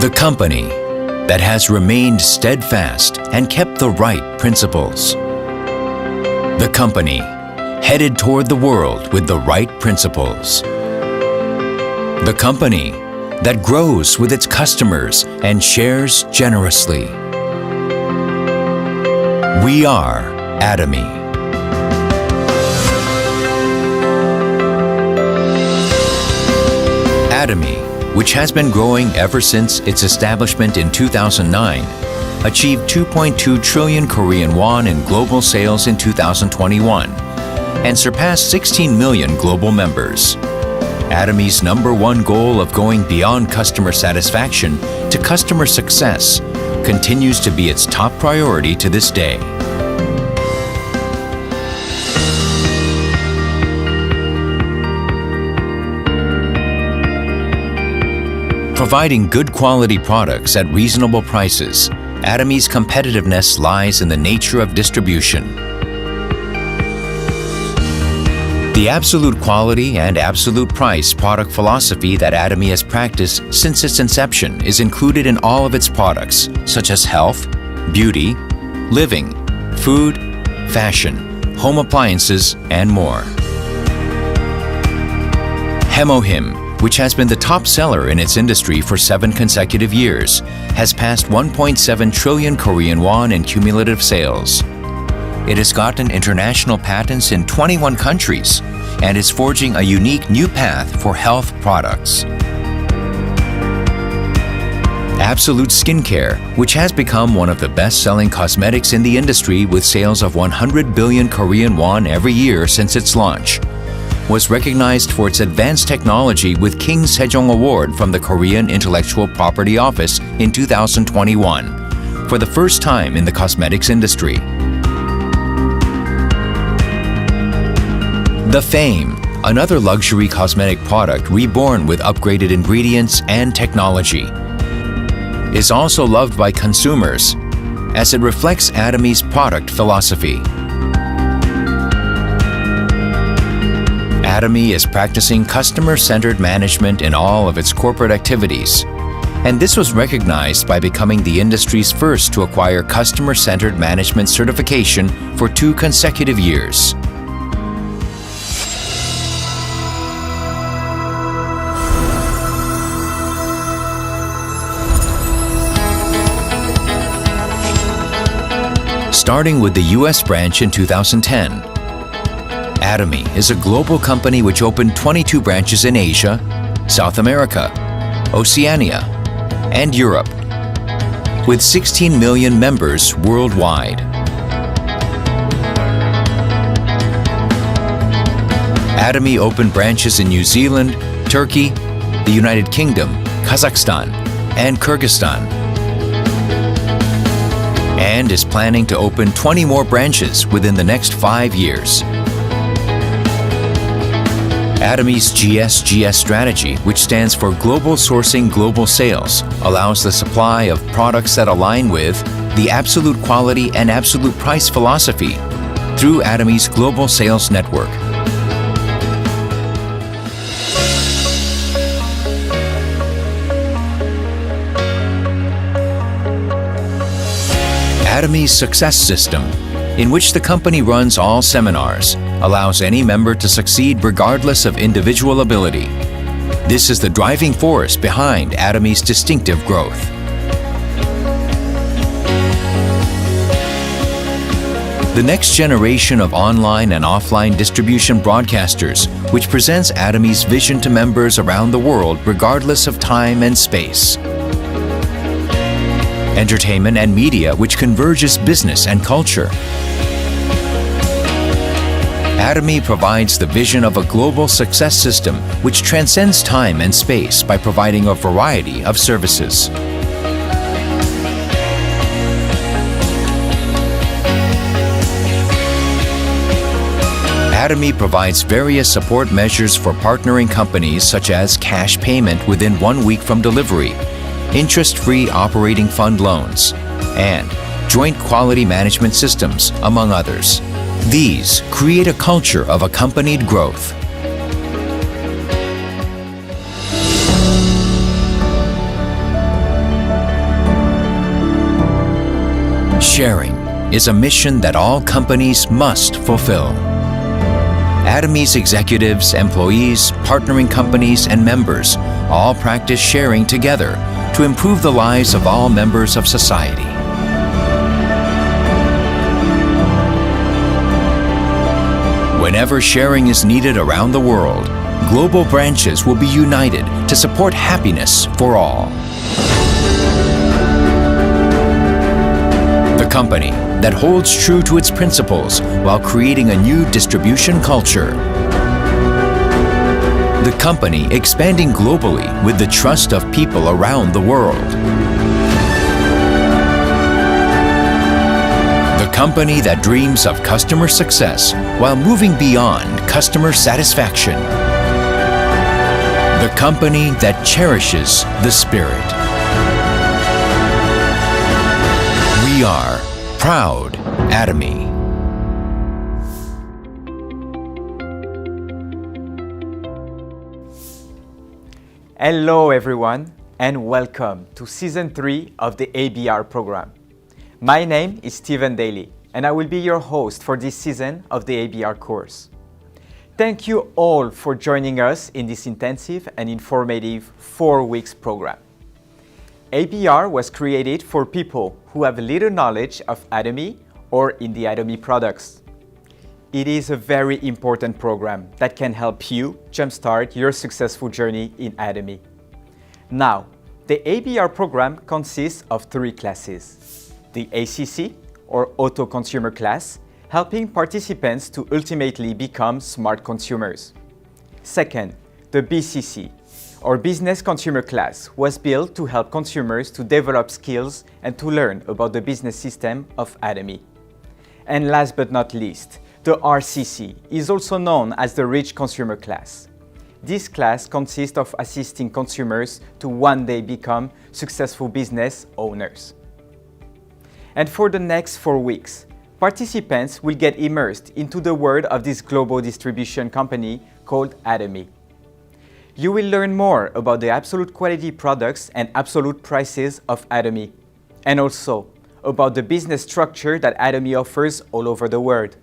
The company that has remained steadfast and kept the right principles. The company headed toward the world with the right principles. The company that grows with its customers and shares generously. We are Atomy. Atomy, which has been growing ever since its establishment in 2009, achieved 2.2 trillion Korean won in global sales in 2021 and surpassed 16 million global members. Atomy's #1 goal of going beyond customer satisfaction to customer success continues to be its top priority to this day. Providing good quality products at reasonable prices, Atomy's competitiveness lies in the nature of distribution. The absolute quality and absolute price product philosophy that Atomy has practiced since its inception is included in all of its products, such as health, beauty, living, food, fashion, home appliances, and more. Hemohim, which has been the top seller in its industry for 7 consecutive years, has passed 1.7 trillion Korean won in cumulative sales. It has gotten international patents in 21 countries and is forging a unique new path for health products. Absolute Skincare, which has become one of the best-selling cosmetics in the industry with sales of 100 billion Korean won every year since its launch, was recognized for its advanced technology with King Sejong Award from the Korean Intellectual Property Office in 2021, for the first time in the cosmetics industry. The Fame, another luxury cosmetic product reborn with upgraded ingredients and technology, is also loved by consumers as it reflects Atomy's product philosophy. Atomy is practicing customer-centered management in all of its corporate activities, and this was recognized by becoming the industry's first to acquire customer-centered management certification for 2 consecutive years. Starting with the US branch in 2010, Atomy is a global company which opened 22 branches in Asia, South America, Oceania, and Europe, with 16 million members worldwide. Atomy opened branches in New Zealand, Turkey, the United Kingdom, Kazakhstan, and Kyrgyzstan, and is planning to open 20 more branches within the next 5 years. Atomy's GSGS strategy, which stands for Global Sourcing Global Sales, allows the supply of products that align with the absolute quality and absolute price philosophy through Atomy's global sales network. Atomy's Success System, in which the company runs all seminars, allows any member to succeed regardless of individual ability. This is the driving force behind Atomy's distinctive growth. The next generation of online and offline distribution broadcasters, which presents Atomy's vision to members around the world regardless of time and space. Entertainment and media, which converges business and culture. Atomy provides the vision of a global success system which transcends time and space by providing a variety of services. Atomy provides various support measures for partnering companies such as cash payment within 1 week from delivery, interest-free operating fund loans, and joint quality management systems, among others. These create a culture of accompanied growth. Sharing is a mission that all companies must fulfill. Atomy's executives, employees, partnering companies, and members all practice sharing together to improve the lives of all members of society. Whenever sharing is needed around the world, global branches will be united to support happiness for all. The company that holds true to its principles while creating a new distribution culture. The company expanding globally with the trust of people around the world. The company that dreams of customer success while moving beyond customer satisfaction. The company that cherishes the spirit. We are proud Atomy. Hello everyone and welcome to Season 3 of the ABR program. My name is Stephen Daly and I will be your host for this season of the ABR course. Thank you all for joining us in this intensive and informative 4 weeks program. ABR was created for people who have little knowledge of Atomy or in the Atomy products. It is a very important program that can help you jumpstart your successful journey in Atomy. Now, the ABR program consists of 3 classes. The ACC, or Auto Consumer class, helping participants to ultimately become smart consumers. Second, the BCC, or Business Consumer class, was built to help consumers to develop skills and to learn about the business system of Atomy. And last but not least, the RCC is also known as the Rich Consumer class. This class consists of assisting consumers to one day become successful business owners. And for the next 4 weeks, participants will get immersed into the world of this global distribution company called Atomy. You will learn more about the absolute quality products and absolute prices of Atomy, and also about the business structure that Atomy offers all over the world.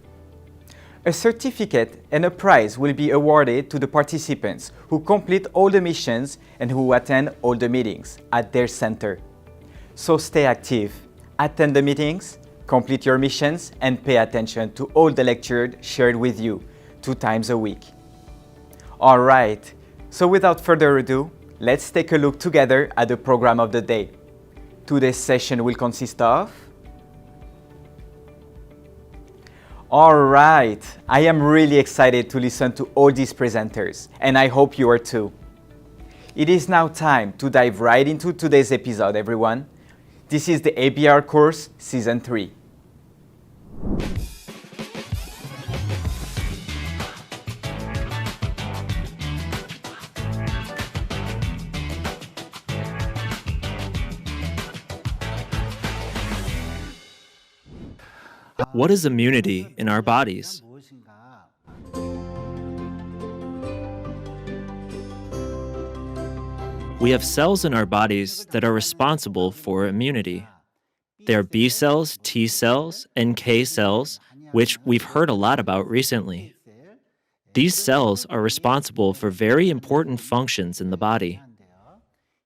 A certificate and a prize will be awarded to the participants who complete all the missions and who attend all the meetings at their center. So stay active, attend the meetings, complete your missions, and pay attention to all the lectures shared with you 2 times a week. All right, so without further ado, let's take a look together at the program of the day. Today's session will consist of... All right, I am really excited to listen to all these presenters, and I hope you are too. It is now time to dive right into today's episode, everyone. This is the ABR Course Season 3. What is immunity in our bodies? We have cells in our bodies that are responsible for immunity. They are B cells, T cells, NK cells, which we've heard a lot about recently. These cells are responsible for very important functions in the body.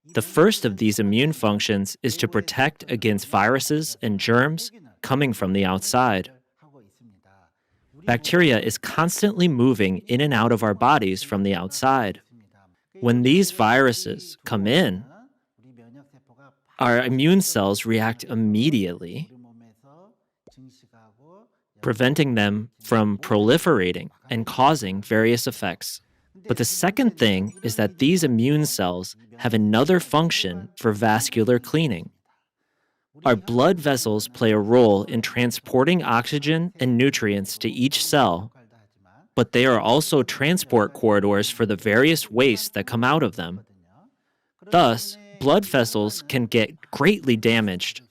The first of these immune functions is to protect against viruses and germs coming from the outside. Bacteria is constantly moving in and out of our bodies from the outside. When these viruses come in, our immune cells react immediately, preventing them from proliferating and causing various effects. But the second thing is that these immune cells have another function for vascular cleaning. Our blood vessels play a role in transporting oxygen and nutrients to each cell, but they are also transport corridors for the various wastes that come out of them. Thus, blood vessels can get greatly damaged.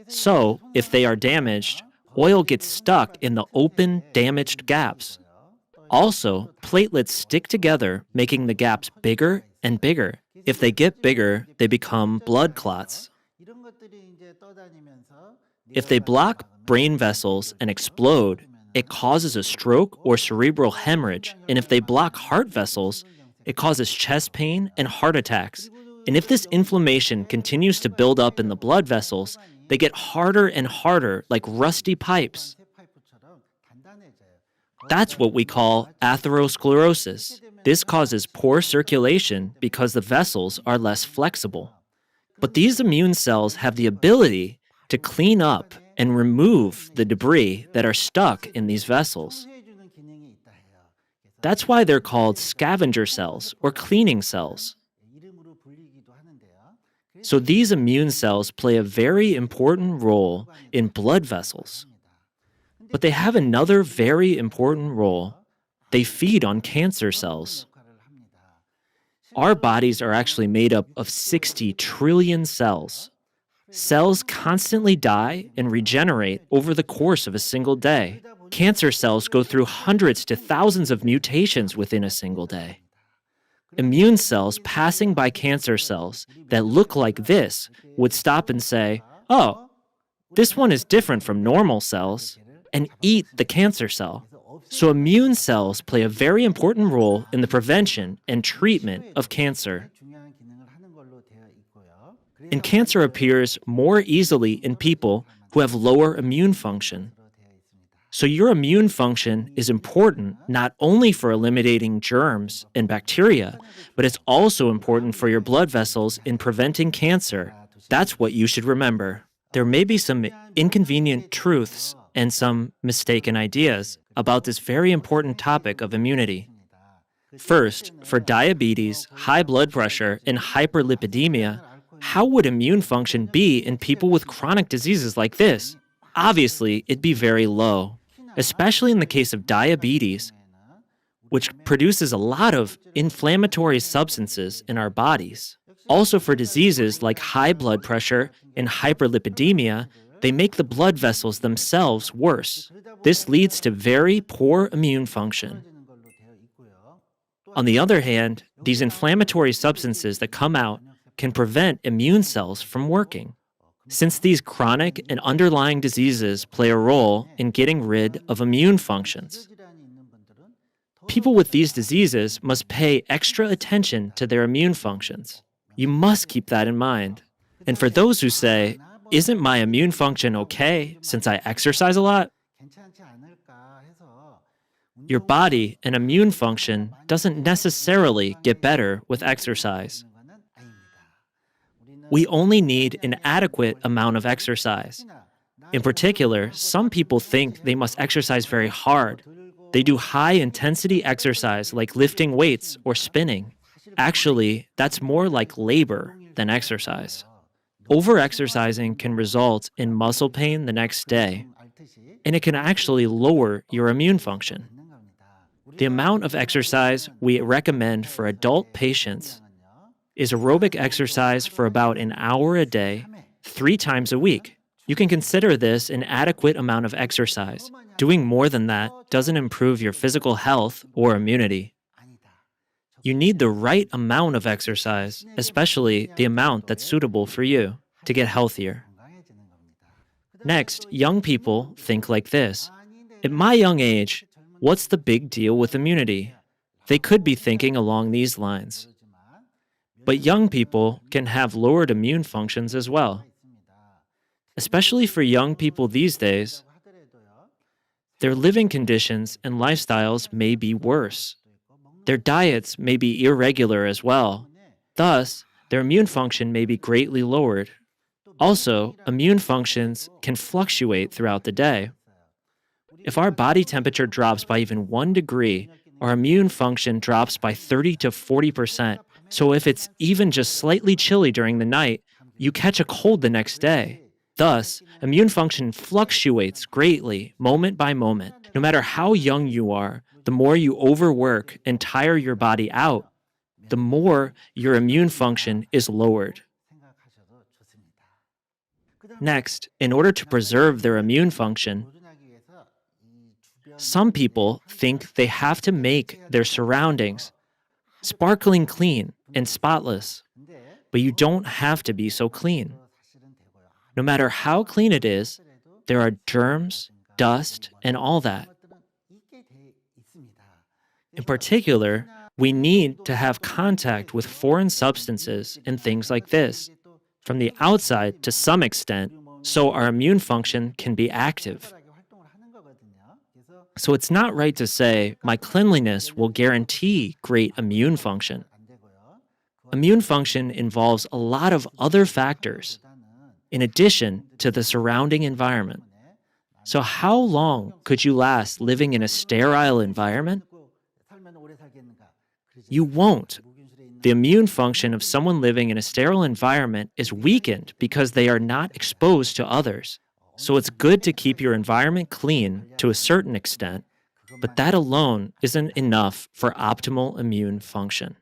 So, if they are damaged, oil gets stuck in the open, damaged gaps. Also, platelets stick together, making the gaps bigger and bigger. If they get bigger, they become blood clots. If they block brain vessels and explode, it causes a stroke or cerebral hemorrhage. And if they block heart vessels, it causes chest pain and heart attacks. And if this inflammation continues to build up in the blood vessels, they get harder and harder, like rusty pipes. That's what we call atherosclerosis. This causes poor circulation because the vessels are less flexible. But these immune cells have the ability to clean up and remove the debris that are stuck in these vessels. That's why they're called scavenger cells or cleaning cells. So these immune cells play a very important role in blood vessels. But they have another very important role. They feed on cancer cells. Our bodies are actually made up of 60 trillion cells. Cells constantly die and regenerate over the course of a single day. Cancer cells go through hundreds to thousands of mutations within a single day. Immune cells passing by cancer cells that look like this would stop and say, "Oh, this one is different from normal cells," and eat the cancer cell. So immune cells play a very important role in the prevention and treatment of cancer. And cancer appears more easily in people who have lower immune function. So your immune function is important not only for eliminating germs and bacteria, but it's also important for your blood vessels in preventing cancer. That's what you should remember. There may be some inconvenient truths and some mistaken ideas about this very important topic of immunity. First, for diabetes, high blood pressure, and hyperlipidemia, how would immune function be in people with chronic diseases like this? Obviously, it'd be very low, especially in the case of diabetes, which produces a lot of inflammatory substances in our bodies. Also, for diseases like high blood pressure and hyperlipidemia, they make the blood vessels themselves worse. This leads to very poor immune function. On the other hand, these inflammatory substances that come out can prevent immune cells from working. Since these chronic and underlying diseases play a role in getting rid of immune functions, people with these diseases must pay extra attention to their immune functions. You must keep that in mind. And for those who say, "Isn't my immune function okay since I exercise a lot?" Your body and immune function doesn't necessarily get better with exercise. We only need an adequate amount of exercise. In particular, some people think they must exercise very hard. They do high-intensity exercise like lifting weights or spinning. Actually, that's more like labor than exercise. Over-exercising can result in muscle pain the next day, and it can actually lower your immune function. The amount of exercise we recommend for adult patients is aerobic exercise for about an hour a day, 3 times a week. You can consider this an adequate amount of exercise. Doing more than that doesn't improve your physical health or immunity. You need the right amount of exercise, especially the amount that's suitable for you, to get healthier. Next, young people think like this. At my young age, what's the big deal with immunity? They could be thinking along these lines. But young people can have lowered immune functions as well. Especially for young people these days, their living conditions and lifestyles may be worse. Their diets may be irregular as well. Thus, their immune function may be greatly lowered. Also, immune functions can fluctuate throughout the day. If our body temperature drops by even 1 degree, our immune function drops by 30 to 40%. So if it's even just slightly chilly during the night, you catch a cold the next day. Thus, immune function fluctuates greatly moment by moment. No matter how young you are, the more you overwork and tire your body out, the more your immune function is lowered. Next, in order to preserve their immune function, some people think they have to make their surroundings sparkling clean and spotless, but you don't have to be so clean. No matter how clean it is, there are germs, dust, and all that. In particular, we need to have contact with foreign substances and things like this from the outside to some extent so our immune function can be active. So it's not right to say my cleanliness will guarantee great immune function. Immune function involves a lot of other factors in addition to the surrounding environment. So how long could you last living in a sterile environment? You won't. The immune function of someone living in a sterile environment is weakened because they are not exposed to others. So it's good to keep your environment clean to a certain extent, but that alone isn't enough for optimal immune function.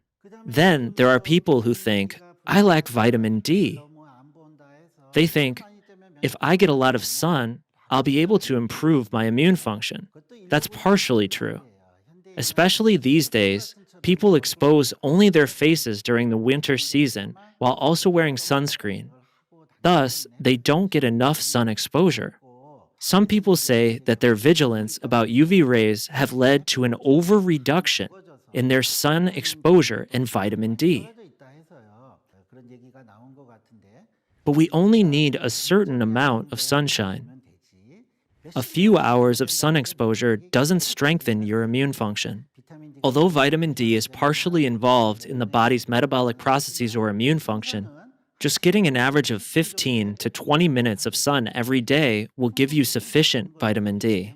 Then there are people who think, I lack vitamin D. They think, if I get a lot of sun, I'll be able to improve my immune function. That's partially true. Especially these days, people expose only their faces during the winter season while also wearing sunscreen. Thus, they don't get enough sun exposure. Some people say that their vigilance about UV rays have led to an over-reduction in their sun exposure and vitamin D. But we only need a certain amount of sunshine. A few hours of sun exposure doesn't strengthen your immune function. Although vitamin D is partially involved in the body's metabolic processes or immune function, just getting an average of 15 to 20 minutes of sun every day will give you sufficient vitamin D.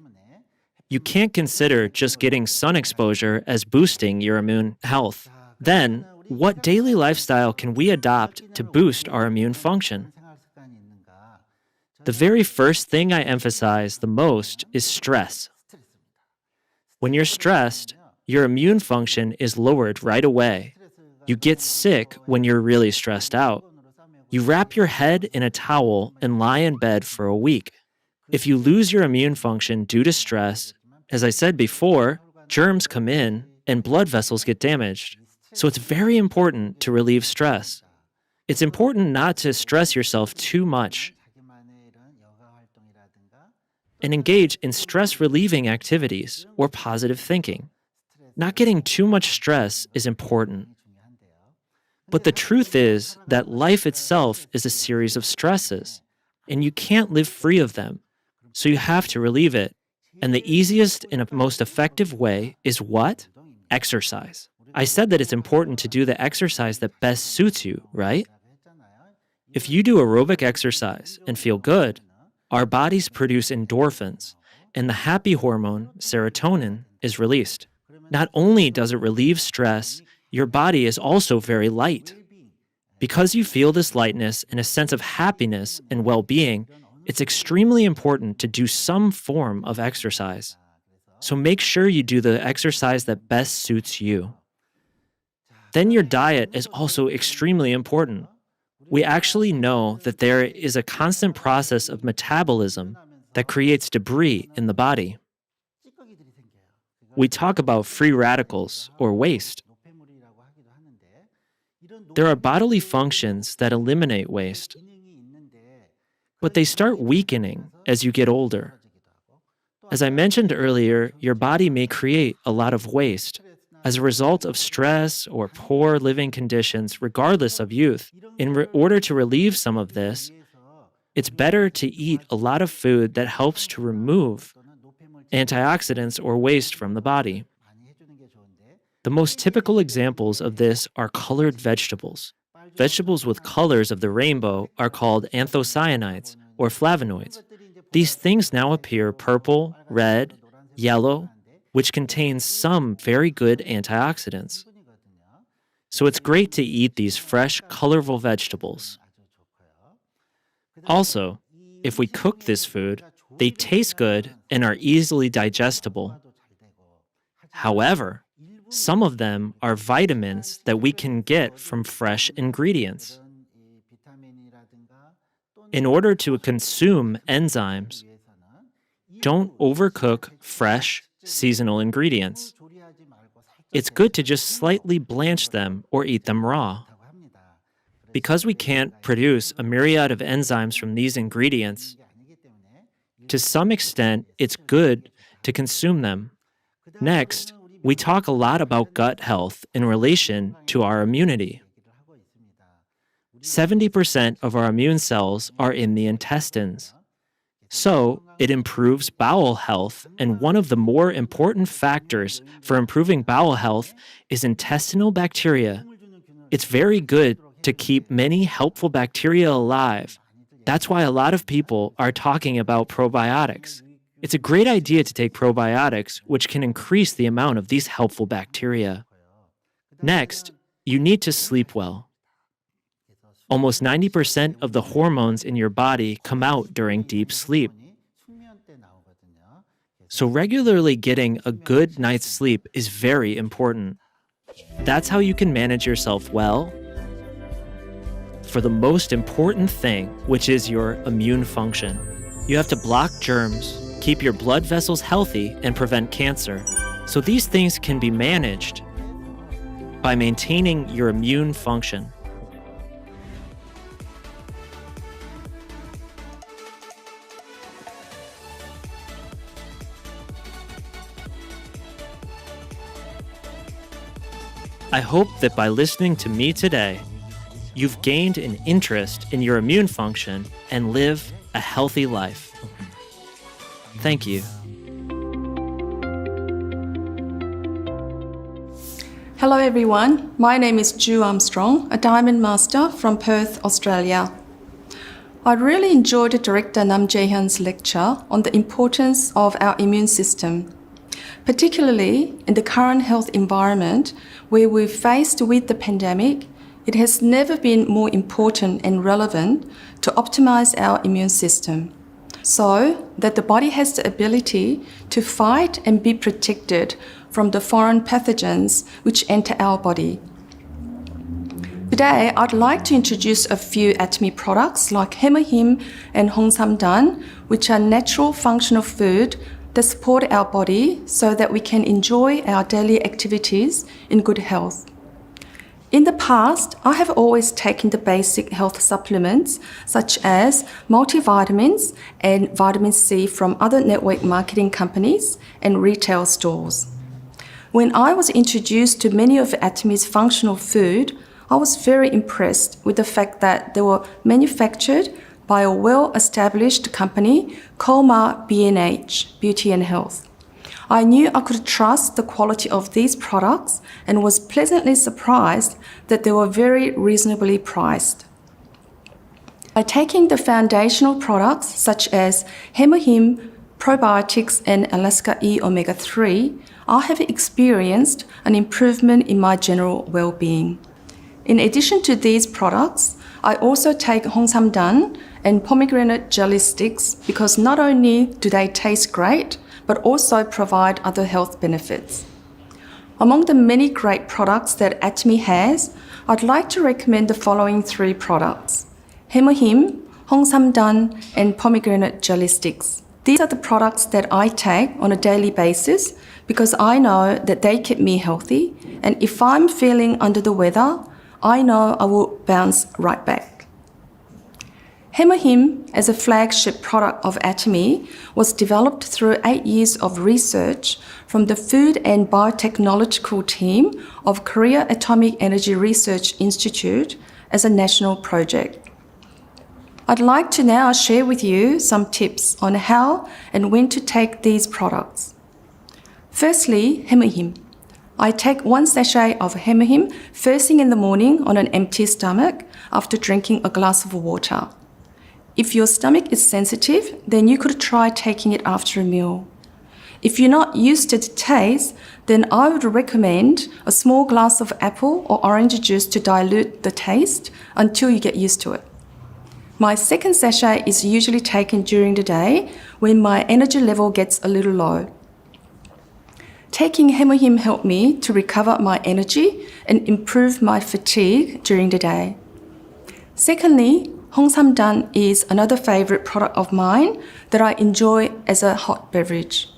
You can't consider just getting sun exposure as boosting your immune health. Then, what daily lifestyle can we adopt to boost our immune function? The very first thing I emphasize the most is stress. When you're stressed, your immune function is lowered right away. You get sick when you're really stressed out. You wrap your head in a towel and lie in bed for a week. If you lose your immune function due to stress, as I said before, germs come in and blood vessels get damaged. So it's very important to relieve stress. It's important not to stress yourself too much and engage in stress-relieving activities or positive thinking. Not getting too much stress is important. But the truth is that life itself is a series of stresses, and you can't live free of them, so you have to relieve it. And the easiest and most effective way is what? Exercise. I said that it's important to do the exercise that best suits you, right? If you do aerobic exercise and feel good, our bodies produce endorphins, and the happy hormone, serotonin, is released. Not only does it relieve stress, your body is also very light. Because you feel this lightness and a sense of happiness and well-being, it's extremely important to do some form of exercise. So make sure you do the exercise that best suits you. Then your diet is also extremely important. We actually know that there is a constant process of metabolism that creates debris in the body. We talk about free radicals or waste. There are bodily functions that eliminate waste, but they start weakening as you get older. As I mentioned earlier, your body may create a lot of waste as a result of stress or poor living conditions, regardless of youth. In order to relieve some of this, it's better to eat a lot of food that helps to remove antioxidants or waste from the body. The most typical examples of this are colored vegetables. Vegetables with colors of the rainbow are called anthocyanins or flavonoids. These things now appear purple, red, yellow, which contains some very good antioxidants. So it's great to eat these fresh, colorful vegetables. Also, if we cook this food, they taste good and are easily digestible. However, some of them are vitamins that we can get from fresh ingredients. In order to consume enzymes, don't overcook fresh, seasonal ingredients. It's good to just slightly blanch them or eat them raw. Because we can't produce a myriad of enzymes from these ingredients, to some extent, it's good to consume them. Next, we talk a lot about gut health in relation to our immunity. 70% of our immune cells are in the intestines. So, it improves bowel health, and one of the more important factors for improving bowel health is intestinal bacteria. It's very good to keep many helpful bacteria alive. That's why a lot of people are talking about probiotics. It's a great idea to take probiotics, which can increase the amount of these helpful bacteria. Next, you need to sleep well. Almost 90% of the hormones in your body come out during deep sleep. So regularly getting a good night's sleep is very important. That's how you can manage yourself well for the most important thing, which is your immune function. You have to block germs, keep your blood vessels healthy, and prevent cancer. So these things can be managed by maintaining your immune function. I hope that by listening to me today, you've gained an interest in your immune function and live a healthy life. Thank you. Hello everyone, my name is Ju Armstrong, a Diamond Master from Perth, Australia. I really enjoyed Director Nam Jae-hyun's lecture on the importance of our immune system, particularly in the current health environment where we're faced with the pandemic. It has never been more important and relevant to optimize our immune system so that the body has the ability to fight and be protected from the foreign pathogens which enter our body. Today, I'd like to introduce a few Atomy products like Hemahim and Hongsamdan, which are natural functional food that support our body so that we can enjoy our daily activities in good health. In the past, I have always taken the basic health supplements such as multivitamins and vitamin C from other network marketing companies and retail stores. When I was introduced to many of Atomy's functional food, I was very impressed with the fact that they were manufactured by a well-established company, Colmar B&H, Beauty and Health. I knew I could trust the quality of these products and was pleasantly surprised that they were very reasonably priced. By taking the foundational products such as Hemahim, probiotics and Alaska E omega-3, I have experienced an improvement in my general well-being. In addition to these products, I also take Hongsamdan and pomegranate jelly sticks because not only do they taste great, but also provide other health benefits. Among the many great products that Atomy has, I'd like to recommend the following 3 products: Hemahim, Hongsamdan, and pomegranate jelly sticks. These are the products that I take on a daily basis because I know that they keep me healthy, and if I'm feeling under the weather, I know I will bounce right back. Hemahim, as a flagship product of Atomy, was developed through 8 years of research from the Food and Biotechnological team of Korea Atomic Energy Research Institute as a national project. I'd like to now share with you some tips on how and when to take these products. Firstly, Hemahim. I take 1 sachet of Hemahim first thing in the morning on an empty stomach after drinking a glass of water. If your stomach is sensitive, then you could try taking it after a meal. If you're not used to the taste, then I would recommend a small glass of apple or orange juice to dilute the taste until you get used to it. My second sachet is usually taken during the day when my energy level gets a little low. Taking Hemahim helped me to recover my energy and improve my fatigue during the day. Secondly, Hongsamdan is another favorite product of mine that I enjoy as a hot beverage.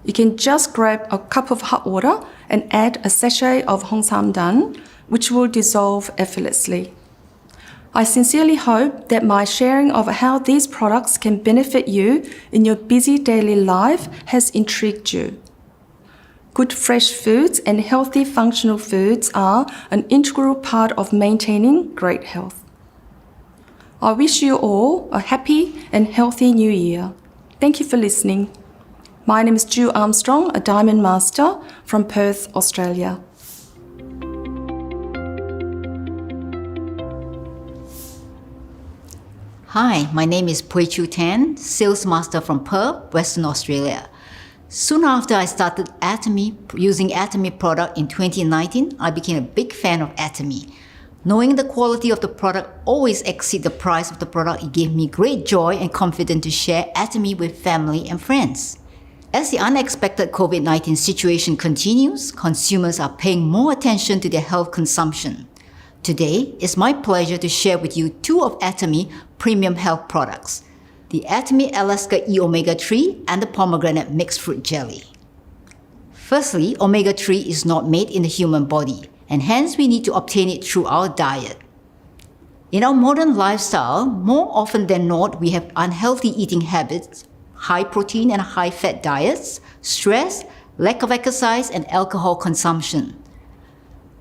You can just grab a cup of hot water and add a sachet of Hongsamdan, which will dissolve effortlessly. I sincerely hope that my sharing of how these products can benefit you in your busy daily life has intrigued you. Good fresh foods and healthy functional foods are an integral part of maintaining great health. I wish you all a happy and healthy new year. Thank you for listening. My name is Ju Armstrong, a Diamond Master from Perth, Australia. Hi, my name is Pui Chu Tan, Sales Master from Perth, Western Australia. Soon after I started Atomy, using Atomy product in 2019, I became a big fan of Atomy. Knowing the quality of the product always exceed the price of the product, it gave me great joy and confidence to share Atomy with family and friends. As the unexpected COVID-19 situation continues, consumers are paying more attention to their health consumption. Today, it's my pleasure to share with you two of Atomy premium health products, the Atomy Alaska E Omega 3 and the pomegranate mixed fruit jelly. Firstly, omega 3 is not made in the human body, and hence we need to obtain it through our diet. In our modern lifestyle, more often than not, we have unhealthy eating habits, high protein and high fat diets, stress, lack of exercise, and alcohol consumption.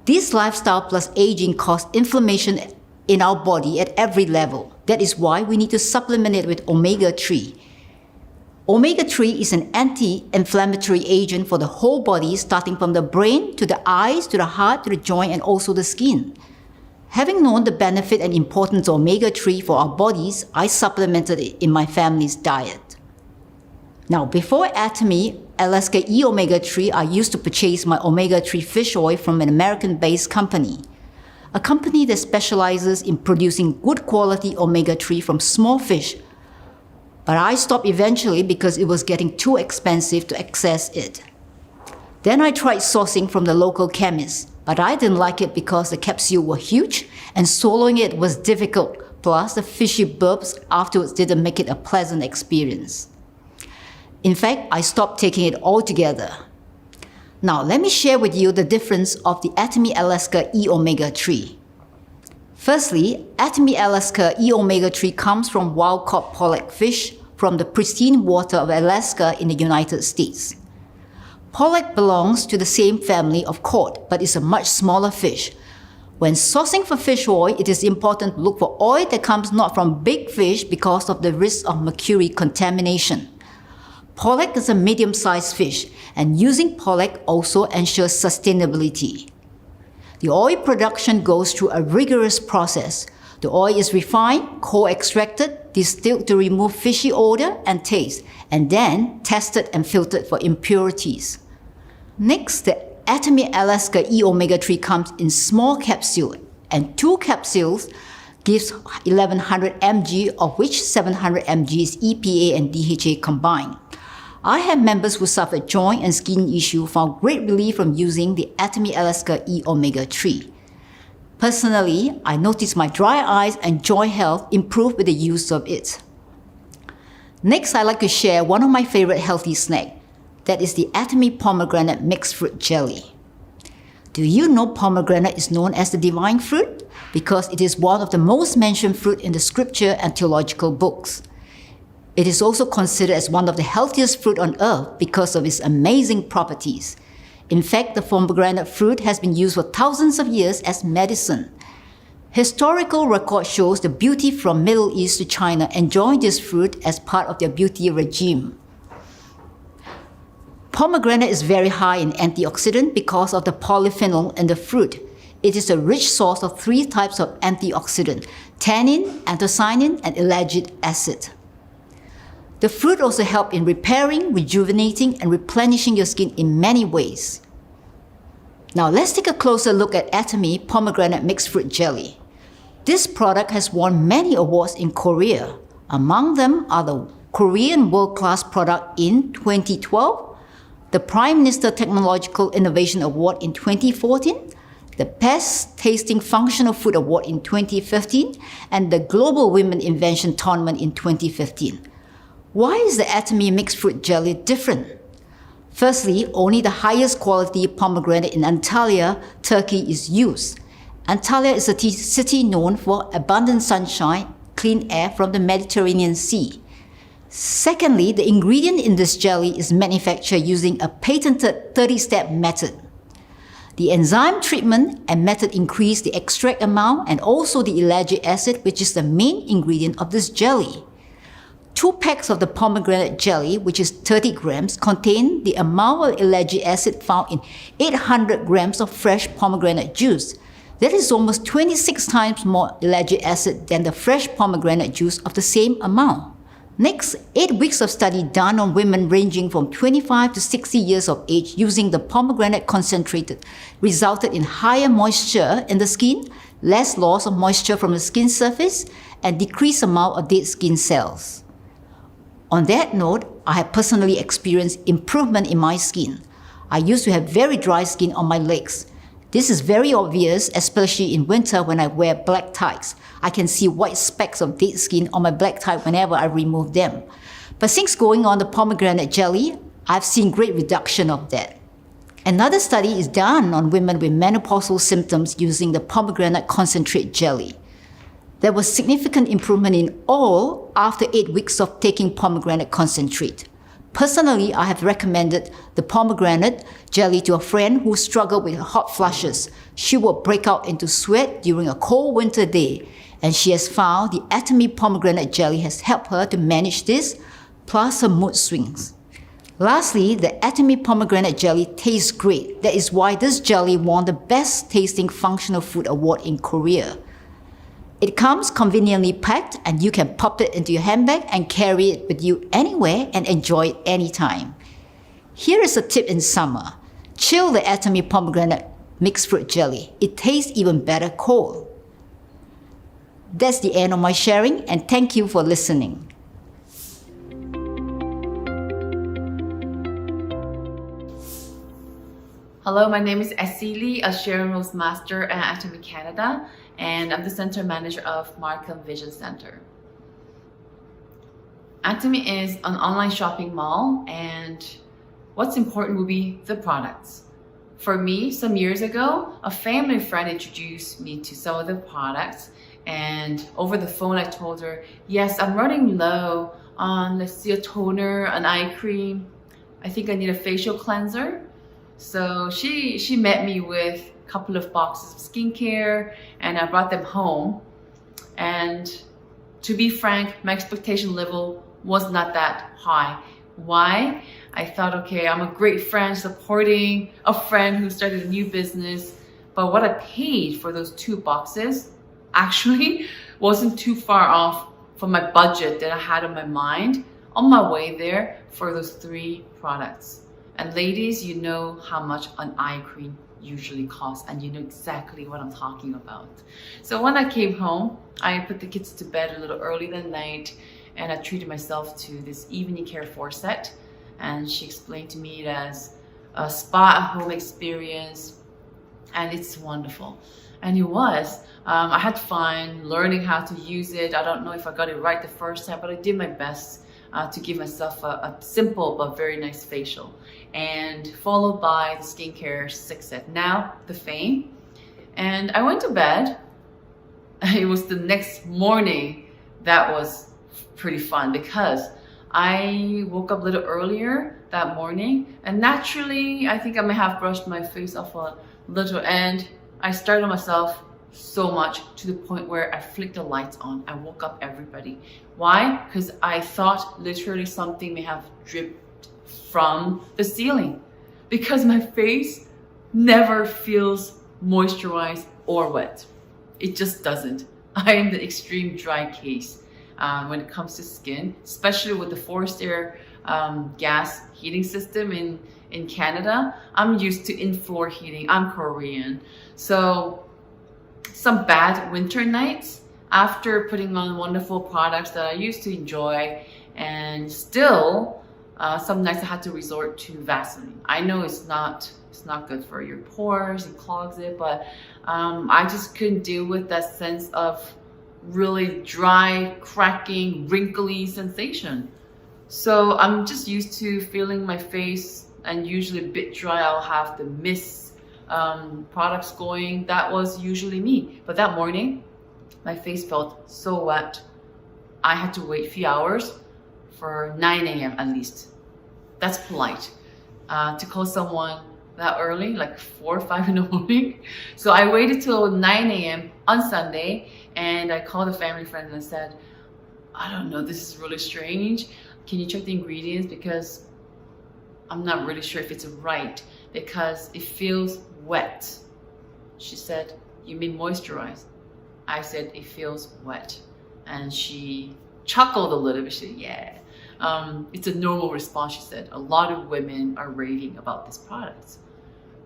This lifestyle plus aging cause inflammation in our body at every level. That is why we need to supplement it with omega 3. Omega 3 is an anti-inflammatory agent for the whole body, starting from the brain to the eyes, to the heart, to the joint, and also the skin. Having known the benefit and importance of omega 3 for our bodies, I supplemented it in my family's diet. Now, before Atomy Alaska E Omega 3, I used to purchase my omega 3 fish oil from an American-based company, a company that specializes in producing good quality omega 3 from small fish. But I stopped eventually because it was getting too expensive to access it. Then I tried sourcing from the local chemist, but I didn't like it because the capsules were huge and swallowing it was difficult. Plus, the fishy burps afterwards didn't make it a pleasant experience. In fact, I stopped taking it altogether. Now, let me share with you the difference of the Atomy Alaska E Omega 3. Firstly, Atomy Alaska E Omega 3 comes from wild-caught pollock fish from the pristine water of Alaska in the United States. Pollock belongs to the same family of cod, but is a much smaller fish. When sourcing for fish oil, it is important to look for oil that comes not from big fish because of the risk of mercury contamination. Pollock is a medium-sized fish, and using pollock also ensures sustainability. The oil production goes through a rigorous process. The oil is refined, co-extracted, distilled to remove fishy odor and taste, and then tested and filtered for impurities. Next, the Atomy Alaska E Omega 3 comes in small capsules, and 2 capsules gives 1100 mg, of which 700 mg is EPA and DHA combined. I have members who suffered joint and skin issues found great relief from using the Atomy Alaska E Omega 3. Personally, I noticed my dry eyes and joint health improve with the use of it. Next, I'd like to share one of my favorite healthy snacks. That is the Atomy pomegranate mixed fruit jelly. Do you know pomegranate is known as the divine fruit? Because it is one of the most mentioned fruit in the scripture and theological books. It is also considered as one of the healthiest fruit on earth because of its amazing properties. In fact, the pomegranate fruit has been used for thousands of years as medicine. Historical record shows the beauty from Middle East to China enjoying this fruit as part of their beauty regime. Pomegranate is very high in antioxidant because of the polyphenol in the fruit. It is a rich source of 3 types of antioxidant: tannin, anthocyanin, and ellagic acid. The fruit also helps in repairing, rejuvenating, and replenishing your skin in many ways. Now let's take a closer look at Atomy pomegranate mixed fruit jelly. This product has won many awards in Korea. Among them are the Korean World Class Product in 2012, the Prime Minister Technological Innovation Award in 2014, the Best Tasting Functional Food Award in 2015, and the Global Women Invention Tournament in 2015. Why is the Atomy mixed fruit jelly different? Firstly, only the highest quality pomegranate in Antalya, Turkey is used. Antalya is a city known for abundant sunshine, clean air from the Mediterranean Sea. Secondly, the ingredient in this jelly is manufactured using a patented 30-step method. The enzyme treatment and method increase the extract amount and also the ellagic acid, which is the main ingredient of this jelly. 2 packs of the pomegranate jelly, which is 30 grams, contain the amount of ellagic acid found in 800 grams of fresh pomegranate juice. That is almost 26 times more ellagic acid than the fresh pomegranate juice of the same amount. Next, 8 weeks of study done on women ranging from 25 to 60 years of age using the pomegranate concentrated resulted in higher moisture in the skin, less loss of moisture from the skin surface, and decreased amount of dead skin cells. On that note, I have personally experienced improvement in my skin. I used to have very dry skin on my legs. This is very obvious, especially in winter when I wear black tights. I can see white specks of dead skin on my black tie whenever I remove them. But since going on the pomegranate jelly, I've seen great reduction of that. Another study is done on women with menopausal symptoms using the pomegranate concentrate jelly. There was significant improvement in all after 8 weeks of taking pomegranate concentrate. Personally, I have recommended the pomegranate jelly to a friend who struggled with hot flushes. She would break out into sweat during a cold winter day, and she has found the Atomy pomegranate jelly has helped her to manage this, plus her mood swings. Lastly, the Atomy pomegranate jelly tastes great. That is why this jelly won the Best Tasting Functional Food Award in Korea. It comes conveniently packed and you can pop it into your handbag and carry it with you anywhere and enjoy it anytime. Here is a tip in summer. Chill the Atomy pomegranate mixed fruit jelly. It tastes even better cold. That's the end of my sharing, and thank you for listening. Hello, my name is Essie Lee, a Sharon Rose Master at Atomy Canada, and I'm the Center Manager of Markham Vision Center. Atomy is an online shopping mall, and what's important will be the products. For me, some years ago, a family friend introduced me to some of the products, and over the phone I told her, yes, I'm running low on, let's see, a toner, an eye cream. I think I need a facial cleanser. So she met me with a couple of boxes of skincare, and I brought them home. And to be frank, my expectation level was not that high. Why? I thought, okay, I'm a great friend supporting a friend who started a new business, but what I paid for those 2 boxes actually wasn't too far off from my budget that I had in my mind on my way there for those 3 products. And ladies, you know how much an eye cream usually costs, and you know exactly what I'm talking about. So when I came home, I put the kids to bed a little early that night, and I treated myself to this evening care 4 set. And she explained to me it as a spa at home experience, and it's wonderful. And it was. I had fun learning how to use it. I don't know if I got it right the first time, but I did my best to give myself a simple but very nice facial, and followed by the skincare 6 set, now the Fame. And I went to bed. It was the next morning that was pretty fun, because I woke up a little earlier that morning, and naturally I think I may have brushed my face off a little, and I startled myself so much to the point where I flicked the lights on. I woke up everybody. Why? Because I thought literally something may have dripped from the ceiling, because my face never feels moisturized or wet. It just doesn't. I am the extreme dry case when it comes to skin, especially with the forced air gas heating system in Canada. I'm used to in-floor heating. I'm Korean. So some bad winter nights, after putting on wonderful products that I used to enjoy, and still some nights I had to resort to Vaseline. I know it's not good for your pores, it clogs it, but I just couldn't deal with that sense of really dry, cracking, wrinkly sensation. So I'm just used to feeling my face, and usually a bit dry. I'll have the mist products going, that was usually me. But that morning, my face felt so wet. I had to wait a few hours for 9 a.m. at least. That's polite. To call someone that early, like 4 or 5 in the morning. So I waited till 9 a.m. on Sunday, and I called a family friend and I said, I don't know, this is really strange. Can you check the ingredients? Because I'm not really sure if it's right, because it feels wet. She said, you mean moisturized? I said, it feels wet. And she chuckled a little bit. She said, yeah. It's a normal response, she said. A lot of women are raving about this product.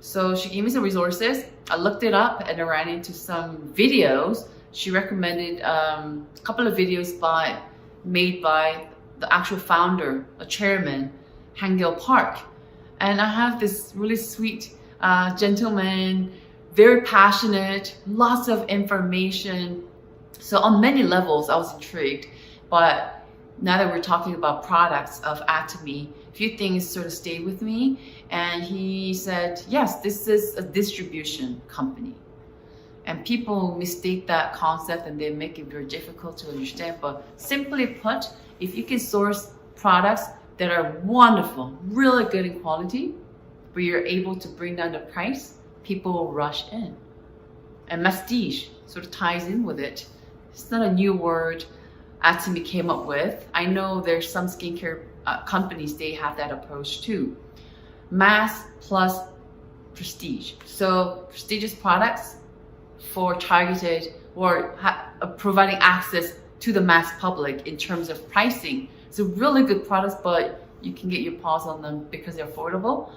So she gave me some resources. I looked it up and I ran into some videos. She recommended a couple of videos made by the actual founder, a chairman, Hangil Park. And I have this really sweet gentleman, very passionate, lots of information. So on many levels, I was intrigued. But now that we're talking about products of Atomy, a few things sort of stayed with me. And he said, yes, this is a distribution company. And people mistake that concept and they make it very difficult to understand. But simply put, if you can source products that are wonderful, really good in quality, but you're able to bring down the price, people will rush in. And Mass-tige sort of ties in with it. It's not a new word Atomy came up with. I know there's some skincare companies, they have that approach too. Mass plus prestige. So prestigious products for targeted or providing access to the mass public in terms of pricing. So really good products, but you can get your paws on them because they're affordable.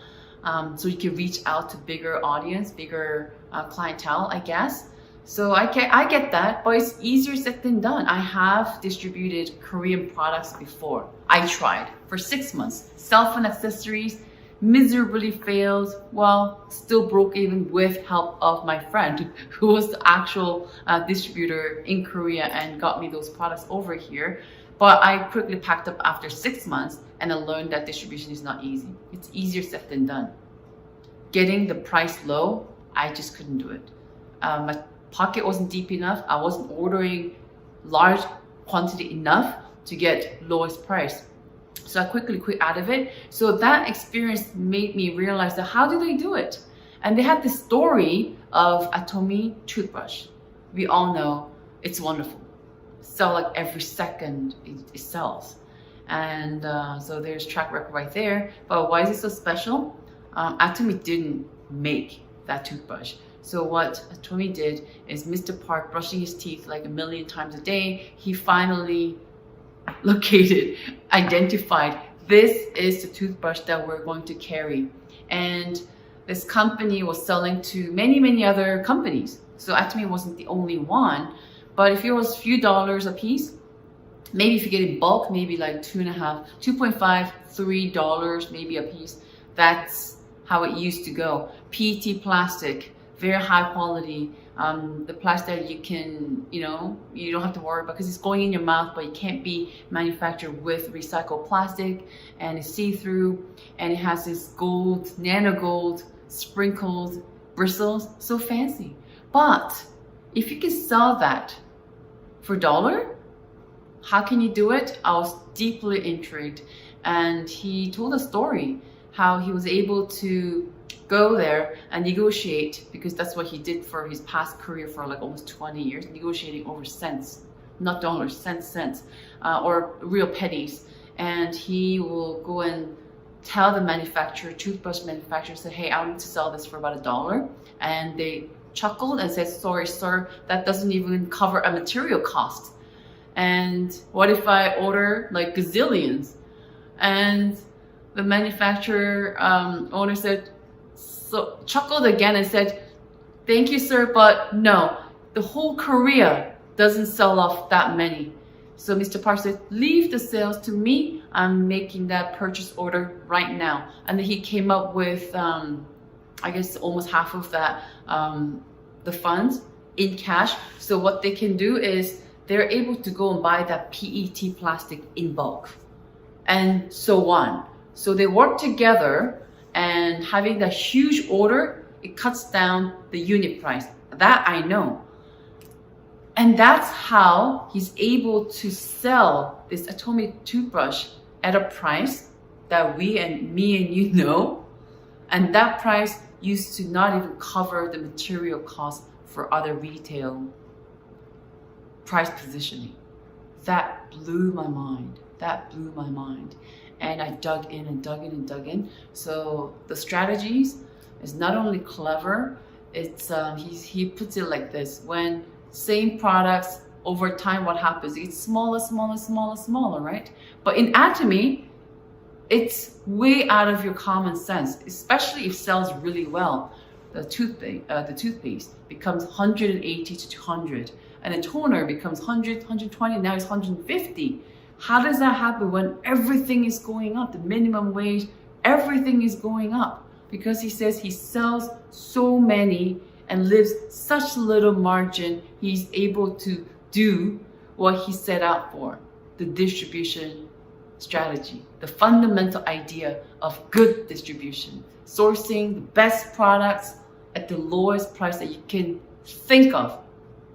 So you can reach out to bigger audience, bigger clientele, I guess. So I get that, but it's easier said than done. I have distributed Korean products before. I tried for 6 months. Cell phone accessories, miserably failed. Well, still broke even with help of my friend who was the actual distributor in Korea and got me those products over here. But I quickly packed up after 6 months and I learned that distribution is not easy. It's easier said than done. Getting the price low, I just couldn't do it. My pocket wasn't deep enough. I wasn't ordering large quantity enough to get lowest price. So I quickly quit out of it. So that experience made me realize that how do they do it? And they had this story of Atomy toothbrush. We all know it's wonderful. Sell like every second it sells. And so there's track record right there. But why is it so special? Atomy didn't make that toothbrush. So what Atomy did is Mr. Park brushing his teeth like 1 million times a day, he finally identified, this is the toothbrush that we're going to carry. And this company was selling to many, many other companies. So Atomy wasn't the only one, but if it was a few dollars a piece, maybe if you get in bulk, maybe like $2.5, $3 maybe a piece. That's how it used to go. PET plastic, very high quality. The plastic that you can, you don't have to worry about because it's going in your mouth, but it can't be manufactured with recycled plastic, and it's see-through, and it has this gold, nano gold, sprinkled bristles, so fancy. But if you can sell that for $1, how can you do it? I was deeply intrigued, and he told a story how he was able to go there and negotiate, because that's what he did for his past career for like almost 20 years, negotiating over cents, not dollars, cents, or real pennies. And he will go and tell the manufacturer, toothbrush manufacturer, say, hey, I want to sell this for about $1. And they chuckled and said, sorry, sir, that doesn't even cover a material cost. And what if I order like gazillions? And the manufacturer owner said, so chuckled again and said, thank you, sir, but no, the whole Korea doesn't sell off that many. So Mr. Park said, leave the sales to me. I'm making that purchase order right now. And then he came up with, I guess, almost half of that, the funds in cash. So what they can do is they're able to go and buy that PET plastic in bulk and so on. So they work together, and having that huge order it cuts down the unit price. That I know. And that's how he's able to sell this Atomy toothbrush at a price that me and you know. And that price used to not even cover the material cost for other retail price positioning. That blew my mind. That blew my mind. And I dug in and dug in and dug in. So the strategies is not only clever, it's he puts it like this: when same products over time, what happens? It's smaller, smaller, smaller, smaller, right? But in Atomy, it's way out of your common sense, especially if it sells really well. The toothpaste becomes 180 to 200, and a toner becomes 100, 120, now it's 150. How does that happen when everything is going up? The minimum wage, everything is going up. Because he says he sells so many and lives such little margin, he's able to do what he set out for, the distribution strategy, the fundamental idea of good distribution, sourcing the best products at the lowest price that you can think of.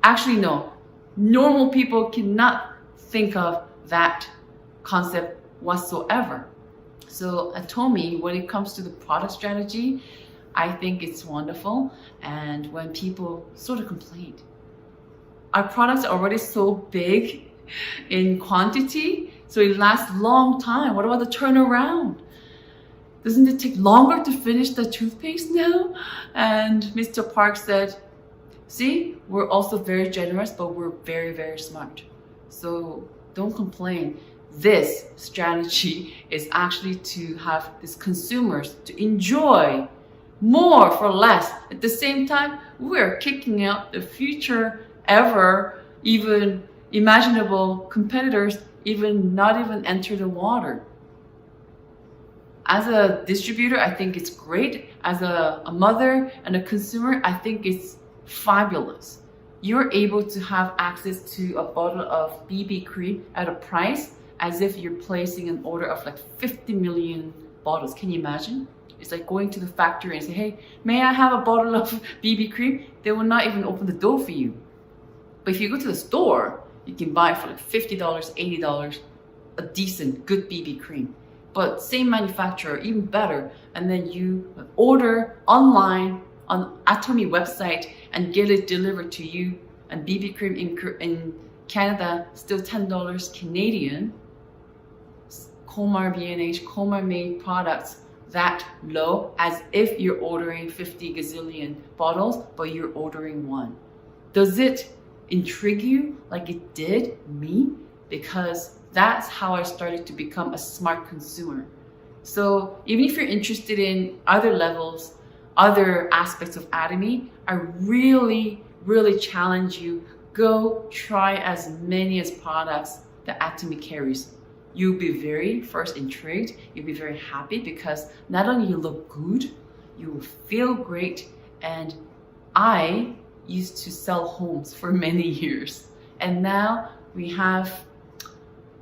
Actually, no, normal people cannot think of that concept whatsoever. So Atomy, when it comes to the product strategy, I think it's wonderful. And when people sort of complain, our products are already so big in quantity, so it lasts a long time. What about the turnaround? Doesn't it take longer to finish the toothpaste now? And Mr. Park said, see, we're also very generous, but we're very, very smart. So don't complain. This strategy is actually to have these consumers to enjoy more for less. At the same time, we're kicking out the future ever, even imaginable competitors, not even enter the water. As a distributor, I think it's great. As a mother and a consumer, I think it's fabulous. You're able to have access to a bottle of BB cream at a price as if you're placing an order of like 50 million bottles. Can you imagine? It's like going to the factory and say, hey, may I have a bottle of BB cream? They will not even open the door for you. But if you go to the store, you can buy for like $50, $80, a decent, good BB cream. But same manufacturer, even better. And then you order online on Atomy website and get it delivered to you. And BB cream in Canada, still $10 Canadian. Comar B&H, Comar made products that low, as if you're ordering 50 gazillion bottles, but you're ordering one. Does it intrigue you like it did me? Because that's how I started to become a smart consumer. So even if you're interested in other levels, other aspects of Atomy, I really, really challenge you, go try as many as products that Atomy carries. You'll be very first intrigued, you'll be very happy because not only you look good, you will feel great. And I used to sell homes for many years. And now we have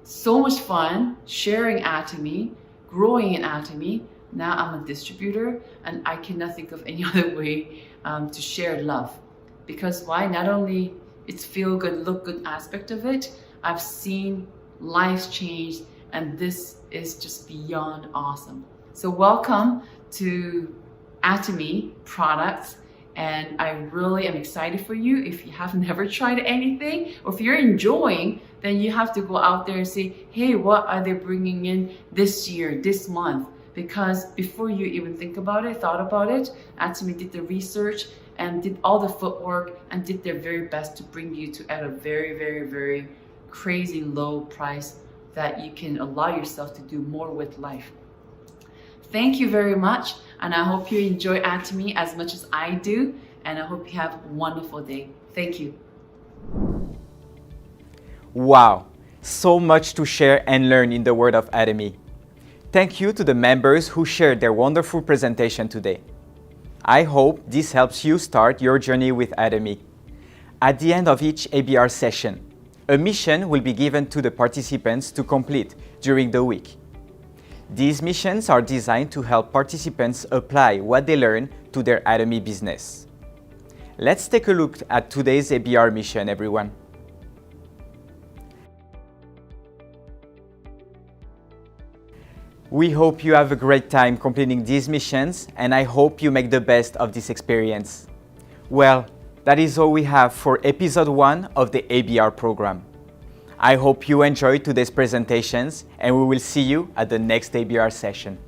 so much fun sharing Atomy, growing in Atomy. Now I'm a distributor and I cannot think of any other way to share love. Because why? Not only it's feel good, look good aspect of it, I've seen lives changed, and this is just beyond awesome. So welcome to Atomy products, and I really am excited for you. If you have never tried anything, or if you're enjoying, then you have to go out there and say, hey, what are they bringing in this year, this month? Because before you even thought about it, Atomy did the research and did all the footwork and did their very best to bring you to at a very, very, very crazy low price that you can allow yourself to do more with life. Thank you very much, and I hope you enjoy Atomy as much as I do, and I hope you have a wonderful day. Thank you. Wow, so much to share and learn in the world of Atomy. Thank you to the members who shared their wonderful presentation today. I hope this helps you start your journey with Atomy. At the end of each ABR session, a mission will be given to the participants to complete during the week. These missions are designed to help participants apply what they learn to their Atomy business. Let's take a look at today's ABR mission, everyone. We hope you have a great time completing these missions, and I hope you make the best of this experience. Well, that is all we have for episode 1 of the ABR program. I hope you enjoyed today's presentations, and we will see you at the next ABR session.